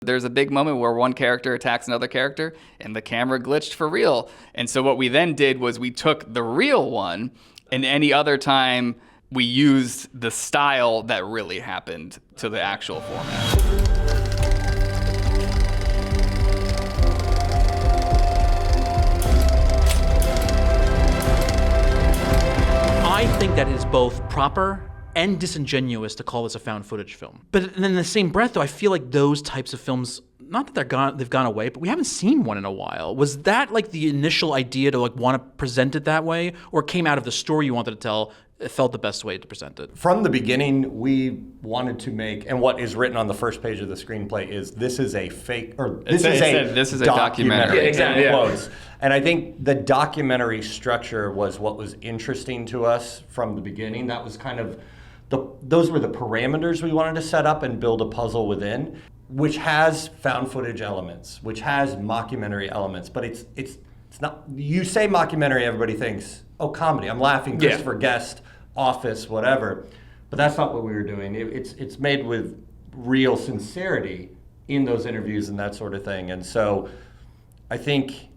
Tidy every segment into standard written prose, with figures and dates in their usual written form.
There's a big moment where one character attacks another character and the camera glitched for real. And so what we then did was we took the real one, and any other time we used the style that really happened to the actual format. I think that is both proper and disingenuous to call this a found footage film. But in the same breath, though, I feel like those types of films, not that they've gone away, but we haven't seen one in a while. Was that like the initial idea to like want to present it that way, or it came out of the story you wanted to tell? It felt the best way to present it? From the beginning, we wanted to make, and what is written on the first page of the screenplay is this is a fake, or this is a documentary. Yeah, exactly. Quotes. And I think the documentary structure was what was interesting to us from the beginning. That was kind of, those were the parameters we wanted to set up and build a puzzle within, which has found footage elements, which has mockumentary elements, but it's not, you say mockumentary, everybody thinks, oh, comedy, I'm laughing, Christopher Guest, Office, whatever. But that's not what we were doing. It's made with real sincerity in those interviews and that sort of thing. And so I think,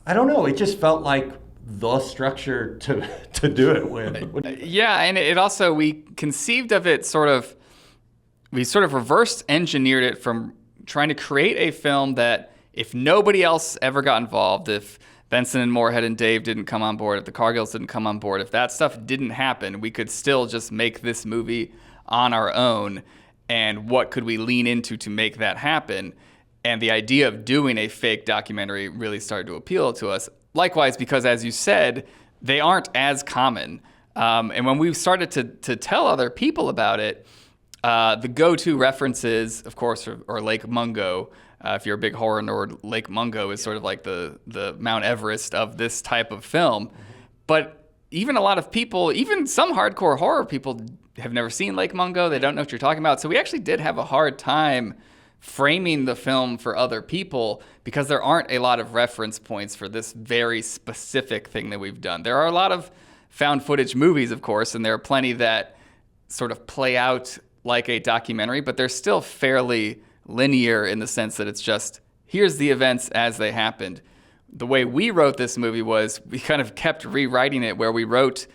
I don't know, it just felt like the structure to do it with. Yeah, and it also, we conceived of it we sort of reverse engineered it from trying to create a film that if nobody else ever got involved, if Benson and Moorhead and Dave didn't come on board, if the Cargills didn't come on board, if that stuff didn't happen, we could still just make this movie on our own. And what could we lean into to make that happen? And the idea of doing a fake documentary really started to appeal to us. Likewise, because as you said, they aren't as common. And when we started to tell other people about it, the go-to references, of course, are Lake Mungo. If you're a big horror nerd, Lake Mungo is sort of like the Mount Everest of this type of film. But even a lot of people, even some hardcore horror people, have never seen Lake Mungo. They don't know what you're talking about. So we actually did have a hard time framing the film for other people because there aren't a lot of reference points for this very specific thing that we've done. There are a lot of found footage movies, of course, and there are plenty that sort of play out like a documentary, but they're still fairly linear in the sense that it's just, here's the events as they happened. The way we wrote this movie was we kind of kept rewriting it, where we wrote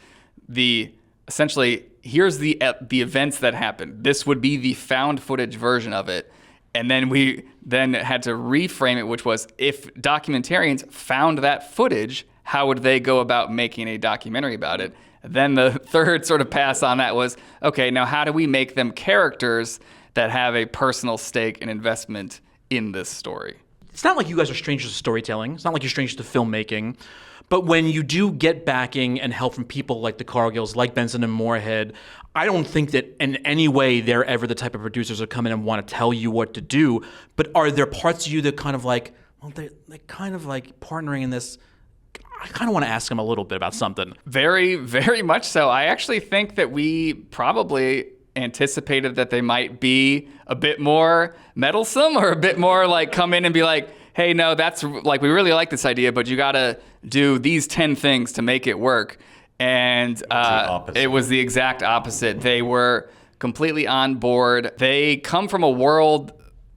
essentially, here's the events that happened. This would be the found footage version of it. And then we had to reframe it, which was, if documentarians found that footage, how would they go about making a documentary about it? Then the third sort of pass on that was, okay, now how do we make them characters that have a personal stake and investment in this story? It's not like you guys are strangers to storytelling. It's not like you're strangers to filmmaking. But when you do get backing and help from people like the Cargills, like Benson and Moorhead, I don't think that in any way they're ever the type of producers that come in and want to tell you what to do. But are there parts of you that kind of like, well, they're kind of like partnering in this? I kind of want to ask them a little bit about something. Very, very much so. I actually think that we probably anticipated that they might be a bit more meddlesome, or a bit more like come in and be like, hey, no, that's like, we really like this idea, but you got to do these 10 things to make it work. And it was the exact opposite. They were completely on board. They come from a world,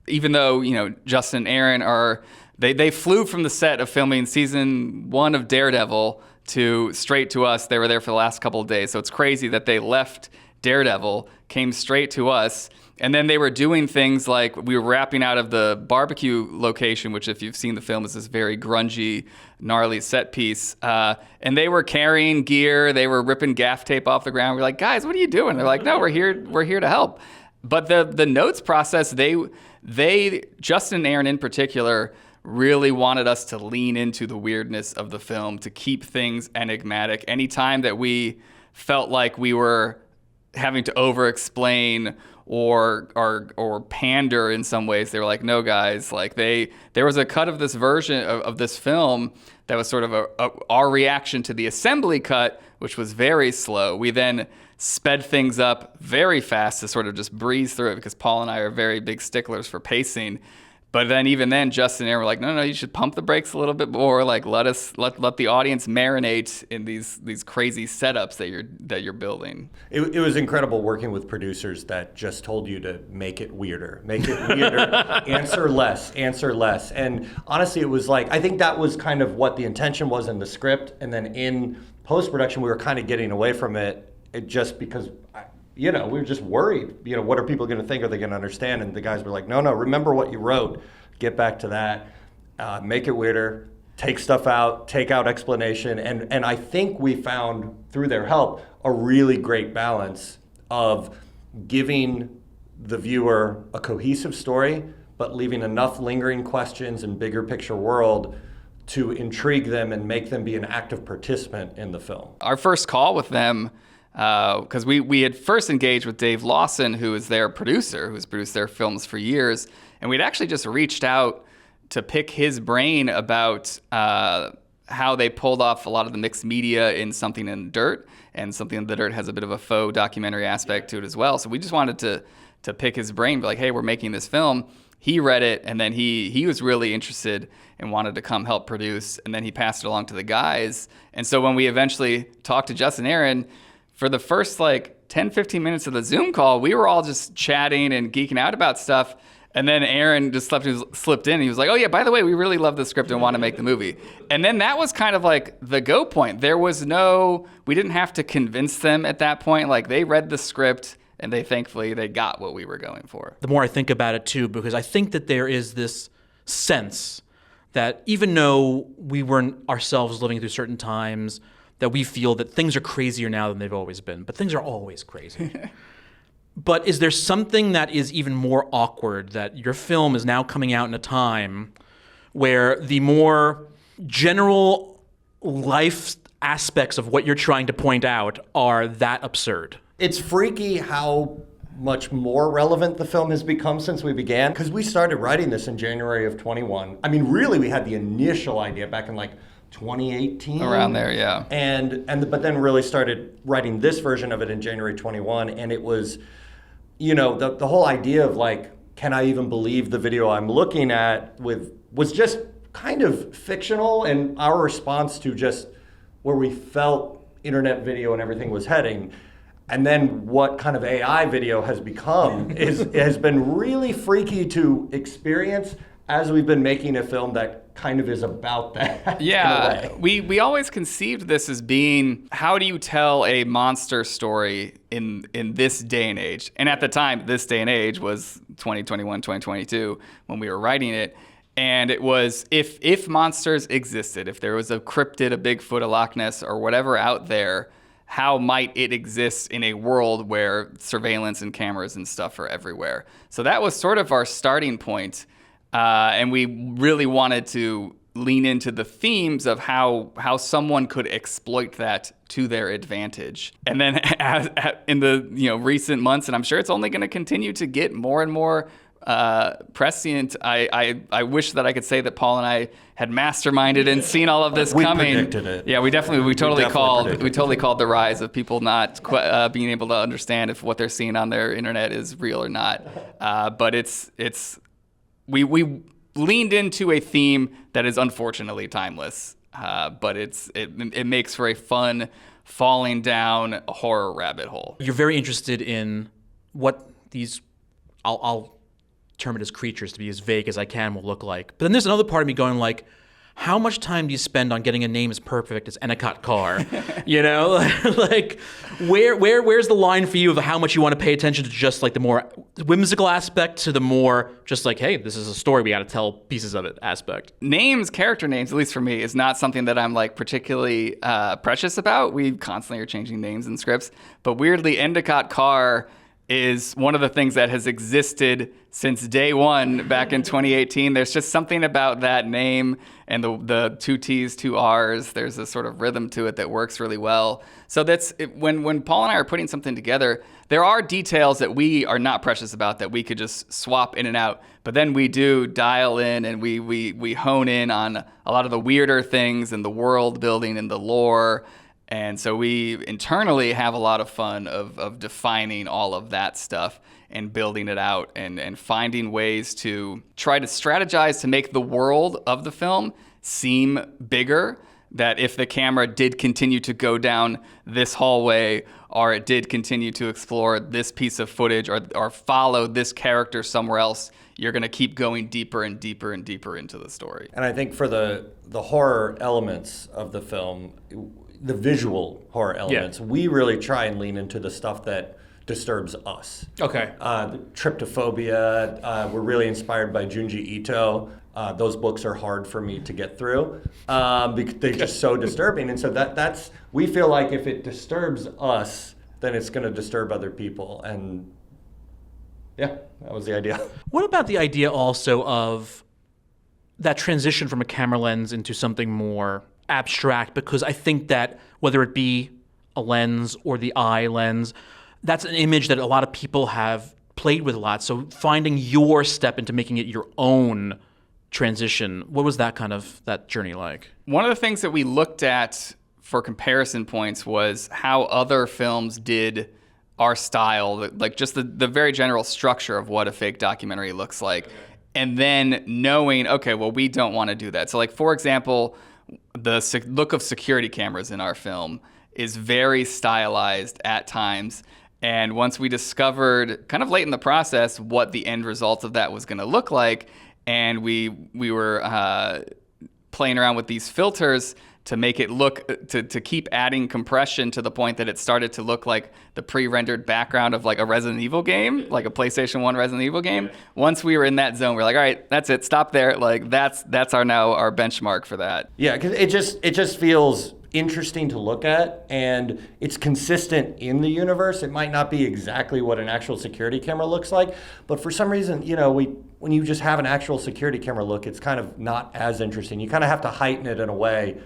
even though, Justin and Aaron they flew from the set of filming season 1 of Daredevil straight to us. They were there for the last couple of days. So it's crazy that they left Daredevil, came straight to us, and then they were doing things like, we were wrapping out of the barbecue location, which, if you've seen the film, is this very grungy, gnarly set piece, and they were carrying gear, they were ripping gaff tape off the ground. We're like, guys, what are you doing? They're like, no, we're here to help. But the notes process, they Justin and Aaron in particular, really wanted us to lean into the weirdness of the film, to keep things enigmatic. Anytime that we felt like we were having to over-explain or pander in some ways, they were like, no, guys, like there was a cut of this version of this film that was sort of our reaction to the assembly cut, which was very slow. We then sped things up very fast to sort of just breeze through it, because Paul and I are very big sticklers for pacing. But then even then, Justin and Aaron were like, no, you should pump the brakes a little bit more. Like let the audience marinate in these crazy setups that you're building. It was incredible working with producers that just told you to make it weirder, answer less. And honestly, it was like, I think that was kind of what the intention was in the script. And then in post-production, we were kind of getting away from it just because we were just worried. What are people going to think? Are they going to understand? And the guys were like, no, remember what you wrote. Get back to that. Make it weirder. Take stuff out. Take out explanation. And I think we found, through their help, a really great balance of giving the viewer a cohesive story, but leaving enough lingering questions and bigger picture world to intrigue them and make them be an active participant in the film. Our first call with them, because we had first engaged with Dave Lawson, who is their producer, who's produced their films for years, and we'd actually just reached out to pick his brain about how they pulled off a lot of the mixed media in Something in the Dirt, and Something in the Dirt has a bit of a faux documentary aspect to it as well. So we just wanted to pick his brain, be like, hey, we're making this film. He read it, and then he was really interested and wanted to come help produce, and then he passed it along to the guys. And so when we eventually talked to Justin and Aaron, for the first 10, 15 minutes of the Zoom call, we were all just chatting and geeking out about stuff. And then Aaron just slipped in. And he was like, oh, yeah, by the way, we really love the script and want to make the movie. And then that was kind of like the go point. We didn't have to convince them at that point. Like, they read the script and thankfully they got what we were going for. The more I think about it too, because I think that there is this sense that even though we weren't ourselves living through certain times, that we feel that things are crazier now than they've always been. But things are always crazy. But is there something that is even more awkward, that your film is now coming out in a time where the more general life aspects of what you're trying to point out are that absurd? It's freaky how much more relevant the film has become since we began, because we started writing this in January of 21. I mean, really, we had the initial idea back in 2018. Around there, yeah. But then really started writing this version of it in January 21, and it was, the whole idea of can I even believe the video I'm looking at was just kind of fictional, and our response to just where we felt internet video and everything was heading. And then what kind of AI video has become has been really freaky to experience as we've been making a film that kind of is about that. Yeah, we always conceived this as being, how do you tell a monster story in this day and age? And at the time, this day and age was 2021, 2022 when we were writing it. And it was, if monsters existed, if there was a cryptid, a Bigfoot, a Loch Ness, or whatever out there, how might it exist in a world where surveillance and cameras and stuff are everywhere? So that was sort of our starting point. And we really wanted to lean into the themes of how someone could exploit that to their advantage. And then in the recent months, and I'm sure it's only going to continue to get more and more prescient. I wish that I could say that Paul and I had masterminded and seen all of this coming. We predicted it. Yeah, we totally called the rise of people not being able to understand if what they're seeing on their internet is real or not. But we leaned into a theme that is unfortunately timeless. But it makes for a fun falling down a horror rabbit hole. You're very interested in what these I'll term it as creatures, to be as vague as I can, will look like. But then there's another part of me going how much time do you spend on getting a name as perfect as Endicott Carr? Where's the line for you of how much you want to pay attention to just the more whimsical aspect to the more just hey, this is a story, we got to tell pieces of it aspect? Names, character names, at least for me, is not something that I'm particularly precious about. We constantly are changing names in scripts. But weirdly, Endicott Carr is one of the things that has existed since day one back in 2018. There's just something about that name and the two T's, two R's. There's a sort of rhythm to it that works really well. So that's when Paul and I are putting something together, there are details that we are not precious about that we could just swap in and out. But then we do dial in and we hone in on a lot of the weirder things and the world building and the lore. And so we internally have a lot of fun of defining all of that stuff and building it out and finding ways to try to strategize to make the world of the film seem bigger, that if the camera did continue to go down this hallway, or it did continue to explore this piece of footage, or follow this character somewhere else, you're going to keep going deeper and deeper and deeper into the story. And I think for the horror elements of the film, the visual horror elements, we really try and lean into the stuff that disturbs us. Okay. The tryptophobia, we're really inspired by Junji Ito. Those books are hard for me to get through because they're just so disturbing. And so that's we feel like if it disturbs us, then it's going to disturb other people. And yeah, that was the idea. What about the idea also of that transition from a camera lens into something more abstract? Because I think that whether it be a lens or the eye lens, that's an image that a lot of people have played with a lot. So finding your step into making it your own transition, what was that journey like? One of the things that we looked at for comparison points was how other films did our style, like just the very general structure of what a fake documentary looks like. Okay. And then knowing, okay, well, we don't want to do that. So like, for example, the look of security cameras in our film is very stylized at times. And once we discovered kind of late in the process what the end result of that was going to look like, and we were playing around with these filters to make it look, to keep adding compression to the point that it started to look like the pre-rendered background of like a Resident Evil game, like a PlayStation 1 Resident Evil game. Once we were in that zone, we're like, all right, that's it, stop there. Like that's our benchmark for that. Yeah, because it just feels interesting to look at, and it's consistent in the universe. It might not be exactly what an actual security camera looks like, but for some reason, when you just have an actual security camera look, it's kind of not as interesting. You kind of have to heighten it in a way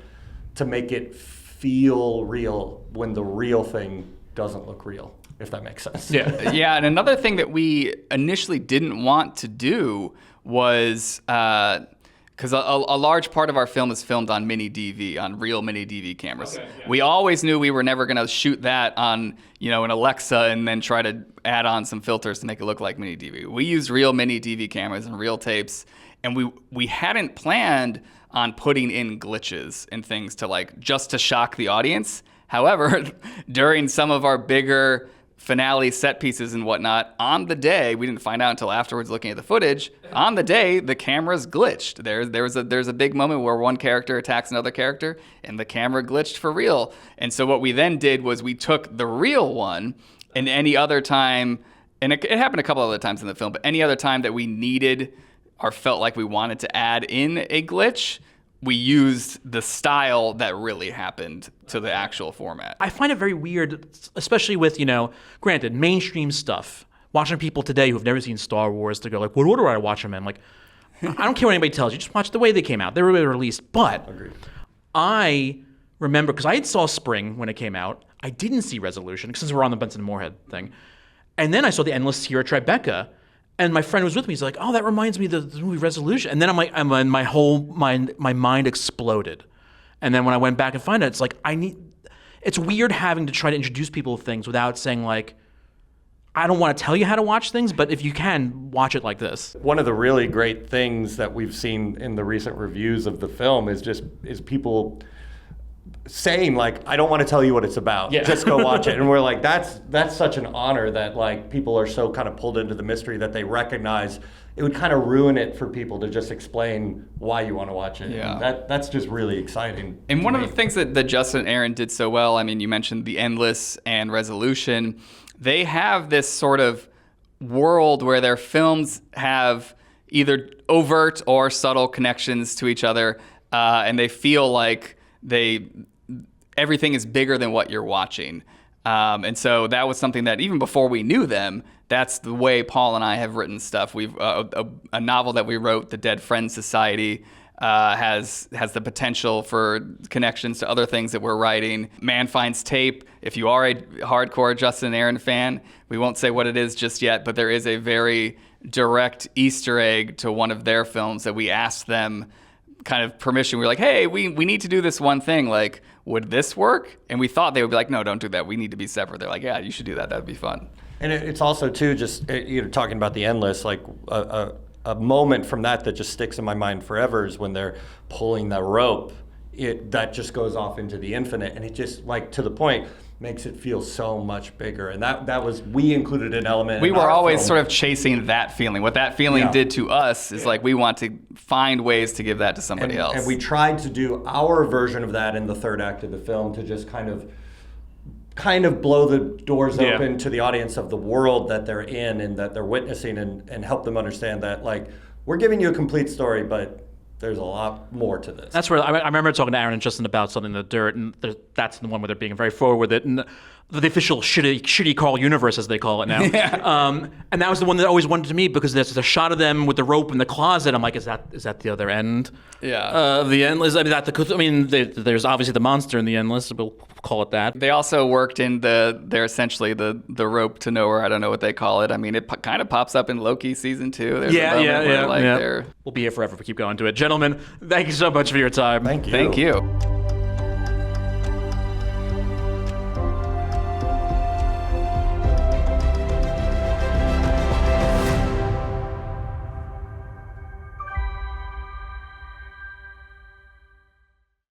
to make it feel real when the real thing doesn't look real, if that makes sense. Yeah. Yeah, and another thing that we initially didn't want to do was, because a large part of our film is filmed on mini DV, on real mini DV cameras. Okay, yeah. We always knew we were never going to shoot that on, an Alexa and then try to add on some filters to make it look like mini DV. We used real mini DV cameras and real tapes, and we hadn't planned on putting in glitches and things just to shock the audience. However, during some of our bigger finale set pieces and whatnot, on the day, we didn't find out until afterwards looking at the footage, on the day, the camera's glitched. There's a big moment where one character attacks another character and the camera glitched for real. And so what we then did was we took the real one, and any other time, and it happened a couple other times in the film, but any other time that we needed or felt like we wanted to add in a glitch, we used the style that really happened to the actual format. I find it very weird, especially with, granted, mainstream stuff. Watching people today who've never seen Star Wars to go like, what order do I watch them in? Like, I don't care what anybody tells you. Just watch the way they came out. They were released. But Agreed. I remember, because I saw Spring when it came out. I didn't see Resolution, since we're on the Benson and Moorhead thing. And then I saw the Endless here at Tribeca. And my friend was with me. He's like, "Oh, that reminds me of the movie Resolution." And then I'm like, my mind exploded. And then when I went back and found it, it's like it's weird having to try to introduce people to things without saying like, I don't want to tell you how to watch things, but if you can, watch it like this. One of the really great things that we've seen in the recent reviews of the film is people saying like, I don't want to tell you what it's about. Yeah. Just go watch it. And we're like, that's such an honor that like people are so kind of pulled into the mystery that they recognize it would kind of ruin it for people to just explain why you want to watch it. Yeah. And that's just really exciting. And one of the things that Justin and Aaron did so well, I mean, you mentioned The Endless and Resolution. They have this sort of world where their films have either overt or subtle connections to each other, and they feel like everything is bigger than what you're watching. And so that was something that even before we knew them, that's the way Paul and I have written stuff. We've a novel that we wrote, The Dead Friends Society, has the potential for connections to other things that we're writing. Man Finds Tape, if you are a hardcore Justin and Aaron fan, we won't say what it is just yet, but there is a very direct Easter egg to one of their films that we asked them kind of permission. We were like, hey, we need to do this one thing. Like, would this work? And we thought they would be like, no, don't do that. We need to be separate. They're like, yeah, you should do that. That would be fun. And it's also too just talking about the endless, like a moment from that just sticks in my mind forever is when they're pulling the rope. That just goes off into the infinite, and it just, like, to the point, makes it feel so much bigger. And that was, we included an element. We in were our always film. sort of chasing that feeling. What that feeling did to us is like we want to find ways to give that to somebody else. And we tried to do our version of that in the third act of the film to just kind of blow the doors open to the audience of the world that they're in and that they're witnessing, and help them understand that, like, we're giving you a complete story, but there's a lot more to this. That's where I remember talking to Aaron and Justin about something in the dirt, and that's the one where they're being very forward with it. And the official shitty Carl universe, as they call it now. And that was the one that always wanted to me, because there's a shot of them with the rope in the closet. I'm like, is that the other end? Yeah. The endless. There's obviously the monster in the endless. We'll call it that. They also worked in they're essentially the rope to nowhere. I don't know what they call it. I mean, it kind of pops up in Loki season 2. There's a moment where, like, they're... We'll be here forever if we keep going to it. Gentlemen, thank you so much for your time. Thank you. Thank you.